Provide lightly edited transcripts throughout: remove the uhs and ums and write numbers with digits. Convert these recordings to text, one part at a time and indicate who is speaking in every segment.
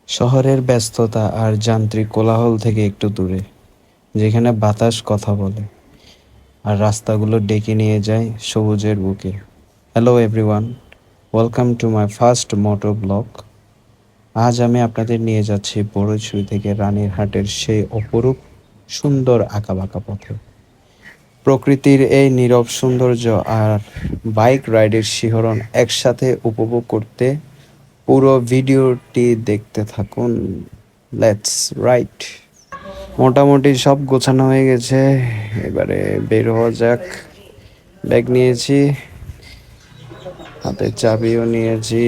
Speaker 1: শহরের ব্যস্ততা আর যান্ত্রিক কোলাহল থেকে একটু দূরে, যেখানে বাতাস কথা বলে আর রাস্তাগুলো ডেকে নিয়ে যায় সবুজের বুকে। Hello everyone, welcome to my first moto blog. আজ আমি আপনাদের নিয়ে যাচ্ছি বড়ুইছড়ি থেকে রানীরহাটের সেই অপরূপ সুন্দর আঁকাবাঁকা পথে। প্রকৃতির এই নীরব সৌন্দর্য আর বাইক রাইডের শিহরণ একসাথে উপভোগ করতে পুরো ভিডিওটি দেখতে থাকুন। Let's write. মোটামুটি সব গোছানো হয়ে গেছে, এবারে বের হওয়া যাক। ব্যাগ নিয়েছি, হাতে চাবিও নিয়েছি,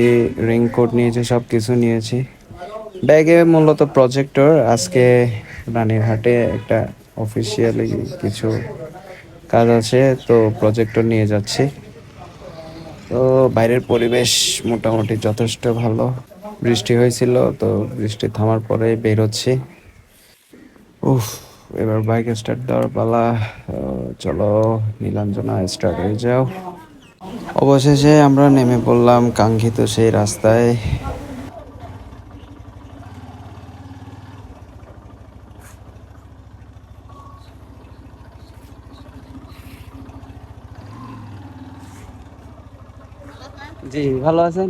Speaker 1: রেইনকোট নিয়েছি, সব কিছু নিয়েছি। ব্যাগে মূলত প্রজেক্টর। আজকে রানীরহাটে একটা অফিসিয়ালি কিছু কাজ আছে, তো প্রজেক্টর নিয়ে যাচ্ছি। তো বাইরের পরিবেশ মোটামুটি যথেষ্ট ভালো। বৃষ্টি হয়েছিল, তো বৃষ্টি থামার পরে বের হচ্ছি। উফ, এবার বাইক স্টার্ট দেওয়ার পালা। চলো নীলাঞ্জনা, স্টার্ট হয়ে যাও। অবশেষে আমরা নেমে পড়লাম কাঙ্ক্ষিত সেই রাস্তায়। জি, ভালো আছেন?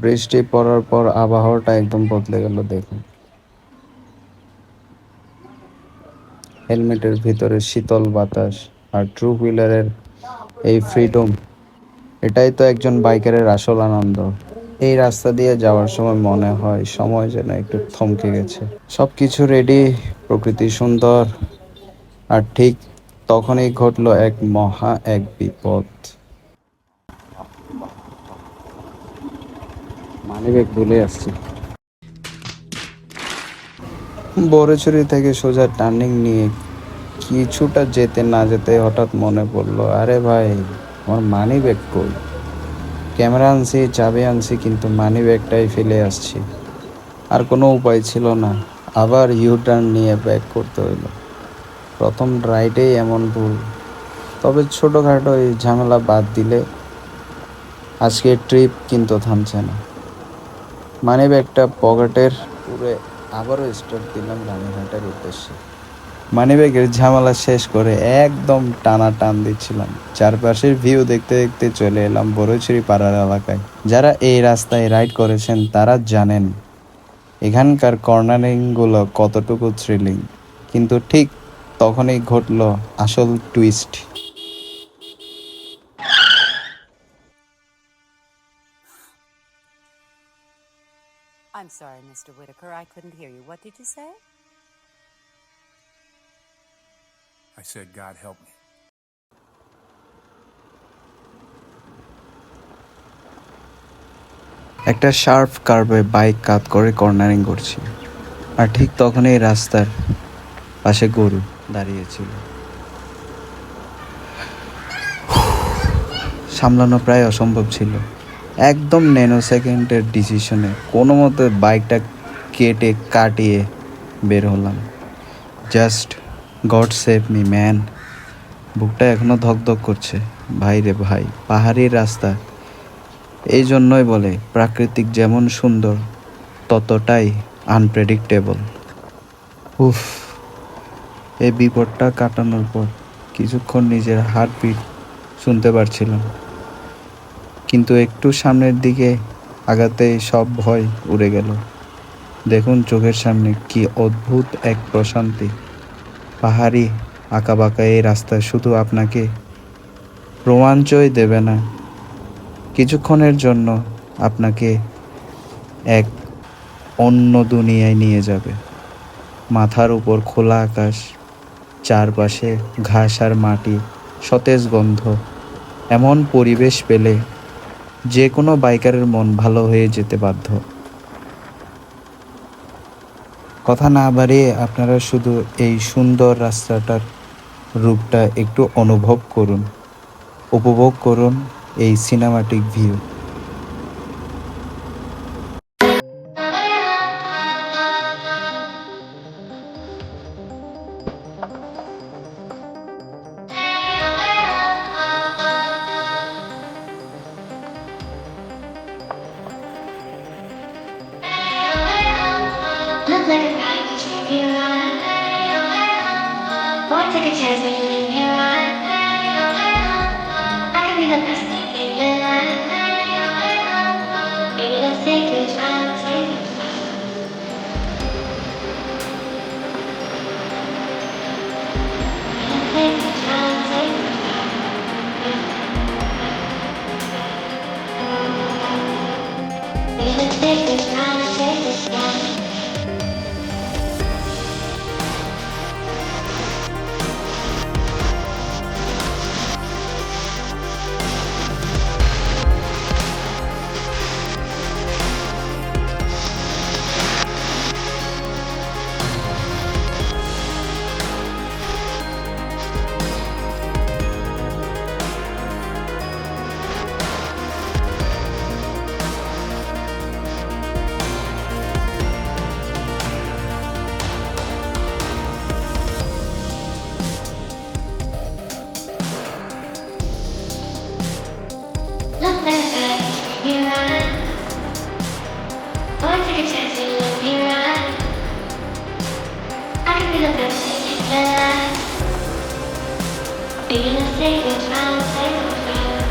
Speaker 1: বৃষ্টি পড়ার পর আবহাওয়াটা একদম বদলে গেল, দেখুন। হেলমেটের ভিতরে শীতল বাতাস আর ট্রু হুইলারের এই ফ্রিডম, এটাই তো একজন বাইকারের আসল আনন্দ। এই রাস্তা দিয়ে যাওয়ার সময় মনে হয় সময় যেন একটু থমকে গেছে। সব কিছু রেডি, প্রকৃতি সুন্দর, আর ঠিক তখনই ঘটলো এক বিপদ। মানিব্যাগ ভুলে আসছি। বড়ছড়ি থেকে সোজা টার্নিং নিয়ে কিছুটা যেতে না যেতে হঠাৎ মনে পড়লো, আরে ভাই, আমার মানিব্যাগ কই? ক্যামেরা আনছি, চাবি আনছি, কিন্তু মানিব্যাগটাই ফেলে আসছি। আর কোনো উপায় ছিল না, আবার ইউ টার্ন নিয়ে ব্যাক করতে হইলো। প্রথম রাইডেই এমন ভুল। তবে ছোটোখাটো এই ঝামেলা বাদ দিলে আজকের ট্রিপ কিন্তু থামছে না। মানিব্যাগটা পকেটের পুরে আবারও স্টার্ট দিলাম রানীঘাটের উদ্দেশ্যে। মানিব্যাগের ঝামেলা শেষ করে একদম টানা টান দিচ্ছিলাম। চারপাশের ভিউ দেখতে দেখতে চলে এলাম বড়ুইছড়ি পাড়ার এলাকায়। যারা এই রাস্তায় রাইড করেছেন তারা জানেন এখানকার কর্নারিংগুলো কতটুকু থ্রিলিং। কিন্তু ঠিক তখনই ঘটল আসল twist.
Speaker 2: I'm sorry, Mr. Whitaker. I couldn't hear you. What did you say?
Speaker 3: I said, God help me.
Speaker 1: একটা শার্প কার্ভে বাইক কাত করে কর্নারিং করছি, আর ঠিক তখনই রাস্তার পাশে গরু দাঁড়িয়েছিল। সামলানো প্রায় অসম্ভব ছিল। একদম ন্যানো সেকেন্ডের ডিসিশনে কোনো মতে বাইকটা কেটে কাটিয়ে বের হলাম। Just god save me man. বুকটা এখনো ধকধক করছে। ভাই রে ভাই, পাহাড়ি রাস্তা, এই জন্যই বলে প্রাকৃতিক যেমন সুন্দর ততটাই আনপ্রেডিক্টেবল। উফ, এই বিপদটা কাটানোর পর কিছুক্ষণ নিজের হার্টবিট শুনতে পারছিলাম, কিন্তু একটু সামনের দিকে আগাতেই সব ভয় উড়ে গেল। দেখুন চোখের সামনে কি অদ্ভুত এক প্রশান্তি। পাহাড়ি আঁকাবাঁকা এই রাস্তা শুধু আপনাকে রোমাঞ্চই দেবে না, কিছুক্ষণের জন্য আপনাকে এক অন্য দুনিয়ায় নিয়ে যাবে। মাথার উপর খোলা আকাশ, চারপাশে ঘাস আর মাটি, সতেজ গন্ধ। এমন পরিবেশ পেলে যে কোনো বাইকারের মন ভালো হয়ে যেতে বাধ্য। কথা না বাড়িয়ে আপনারা শুধু এই সুন্দর রাস্তাটার রূপটা একটু অনুভব করুন, উপভোগ করুন এই cinematic view.
Speaker 4: like a kite, you run. Boy, take a chance when you leave me run. I can be the best thing in your life. Baby, let's take this round, take it. Let's take this round, take it. Baby, let's take this round, take this round. Look like a kite, you run. Boy, take a chance when you leave me run. I can be the best thing in your life. Baby, let's take this round, take this round.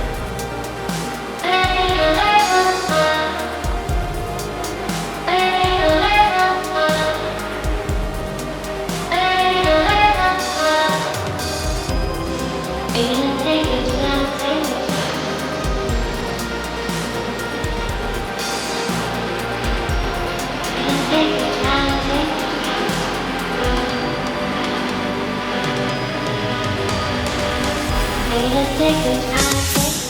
Speaker 4: Baby, let's take this round, take this round. Let's take this round, take this round. Baby, let's take this round, take this.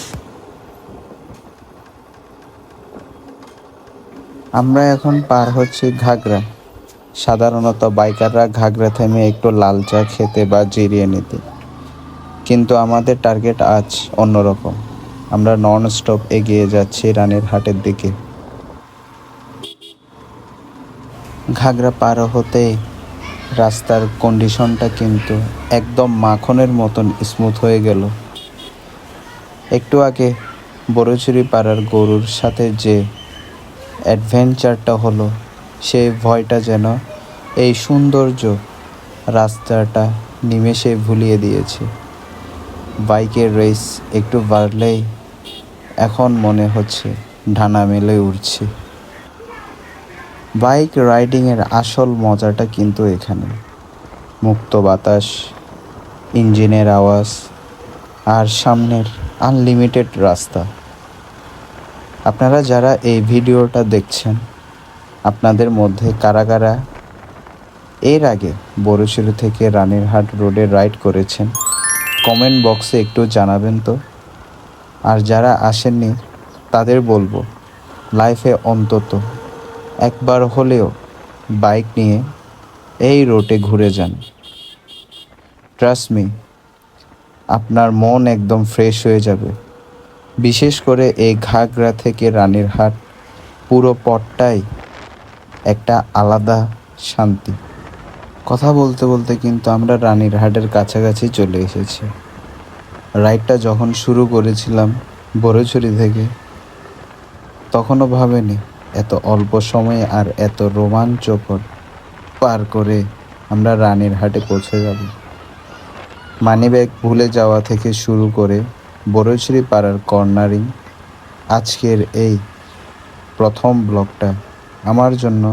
Speaker 1: আমরা এখন পার হচ্ছি ঘাগরা। সাধারণত বাইকাররা ঘাগরা থেমে একটু লাল চা খেতে বা জিরিয়ে নিতে, কিন্তু আমাদের টার্গেট আজ অন্যরকম। আমরা নন স্টপ এগিয়ে যাচ্ছি রানীর হাটের দিকে। ঘাগরা পার হতে রাস্তার কন্ডিশনটা কিন্তু একদম মাখনের মতন স্মুথ হয়ে গেল। একটু আগে বড়চুরি পাড়ার গরুর সাথে যে অ্যাডভেঞ্চারটা হলো, সেই ভয়টা যেন এই সৌন্দর্য রাস্তাটা নিমেষে ভুলিয়ে দিয়েছে। বাইকের রেস একটু বাড়লেই এখন মনে হচ্ছে ডানা মেলে উঠছে। বাইক রাইডিংয়ের আসল মজাটা কিন্তু এখানে। মুক্ত বাতাস, ইঞ্জিনের আওয়াজ আর সামনের আনলিমিটেড রাস্তা। আপনারা যারা এই ভিডিওটা দেখছেন, আপনাদের মধ্যে কারা কারা এর আগে বড়শিরু থেকে রানীরহাট রোডে রাইড করেছেন, কমেন্ট বক্সে একটু জানাবেন তো। আর যারা আসেননি তাদের বলবো, লাইফে অন্তত একবার হলেও বাইক নিয়ে এই রোডে ঘুরে যান। ট্রাস্ট মি, আপনার মন একদম ফ্রেশ হয়ে যাবে। বিশেষ করে এই ঘাগরা থেকে রানীরহাট পুরো পথটাই একটা আলাদা শান্তি। কথা বলতে বলতে কিন্তু আমরা রানীরহাটের কাছাকাছি চলে এসেছি। রাইডটা যখন শুরু করেছিলাম বড়ছড়ি থেকে, তখনও ভাবেনি এত অল্প সময়ে আর এত রোমাঞ্চকর পার করে আমরা রানীরহাটে পৌঁছে যাব। মানিব্যাগ ভুলে যাওয়া থেকে শুরু করে বড়ছড়ি পাড়ার কর্নারিং, আজকের এই প্রথম ব্লগটা আমার জন্য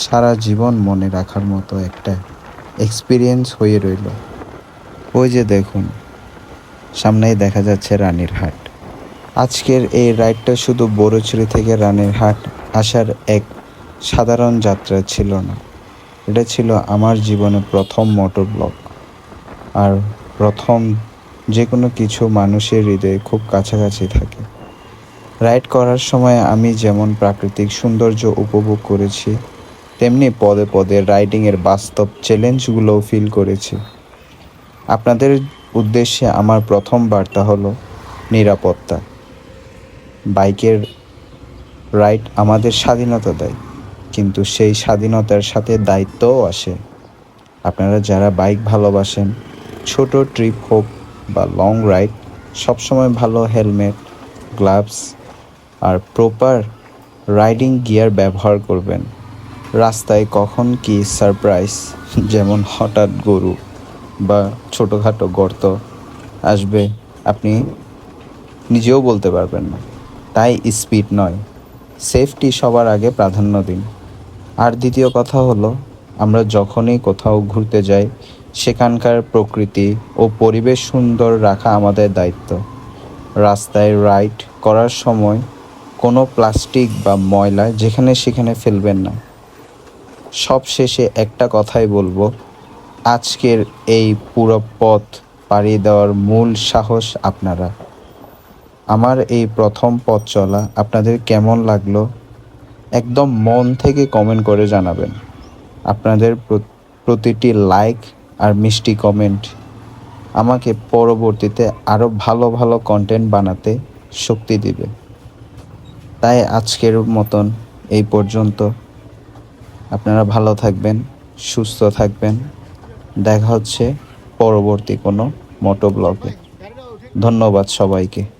Speaker 1: সারা জীবন মনে রাখার মতো একটা এক্সপিরিয়েন্স হয়ে রইল। ওই যে দেখুন, সামনেই দেখা যাচ্ছে রানীরহাট। আজকের এই রাইডটা শুধু বড়ছড়ি থেকে রানীরহাট আসার এক সাধারণ যাত্রা ছিল না, এটা ছিল আমার জীবনে প্রথম মোটর ব্লগ। আর প্রথম যে কোনো কিছু মানুষের হৃদয়ে খুব কাছাকাছি থাকে। রাইড করার সময় আমি যেমন প্রাকৃতিক সৌন্দর্য উপভোগ করেছি, তেমনি পদে পদে রাইডিংয়ের বাস্তব চ্যালেঞ্জগুলোও ফিল করেছি। আপনাদের উদ্দেশ্যে আমার প্রথম বার্তা হলো নিরাপত্তা। বাইকের রাইড আমাদের স্বাধীনতা দেয়, কিন্তু সেই স্বাধীনতার সাথে দায়িত্বও আসে। আপনারা যারা বাইক ভালোবাসেন, ছোট ট্রিপ হোক বা লং রাইড, সবসময় ভালো হেলমেট, গ্লাভস আর প্রপার রাইডিং গিয়ার ব্যবহার করবেন। রাস্তায় কখন কি সারপ্রাইজ, যেমন হঠাৎ গরু বা ছোটোখাটো গর্ত আসবে আপনি নিজেও বলতে পারবেন না। তাই স্পিড নয়, সেফটি সবার আগে প্রাধান্য দিন। আর দ্বিতীয় কথা হলো, আমরা যখনই কোথাও ঘুরতে যাই সেখানকার প্রকৃতি ও পরিবেশ সুন্দর রাখা আমাদের দায়িত্ব। রাস্তায় রাইড করার সময় কোনো প্লাস্টিক বা ময়লা যেখানে সেখানে ফেলবেন না। সবশেষে একটা কথাই বলবো, আজকের এই পুরো পথ পাড়ি দেওয়ার মূল সাহস আপনারা। আমার এই প্রথম পথ চলা আপনাদের কেমন লাগলো একদম মন থেকে কমেন্ট করে জানাবেন। আপনাদের প্রতিটি লাইক আর মিষ্টি কমেন্ট আমাকে পরবর্তীতে আরও ভালো ভালো কন্টেন্ট বানাতে শক্তি দিবে। তাই আজকের মতন এই পর্যন্ত। আপনারা ভালো থাকবেন, সুস্থ থাকবেন। দেখা হচ্ছে পরবর্তী কোনো মোটো ব্লগে। ধন্যবাদ সবাইকে।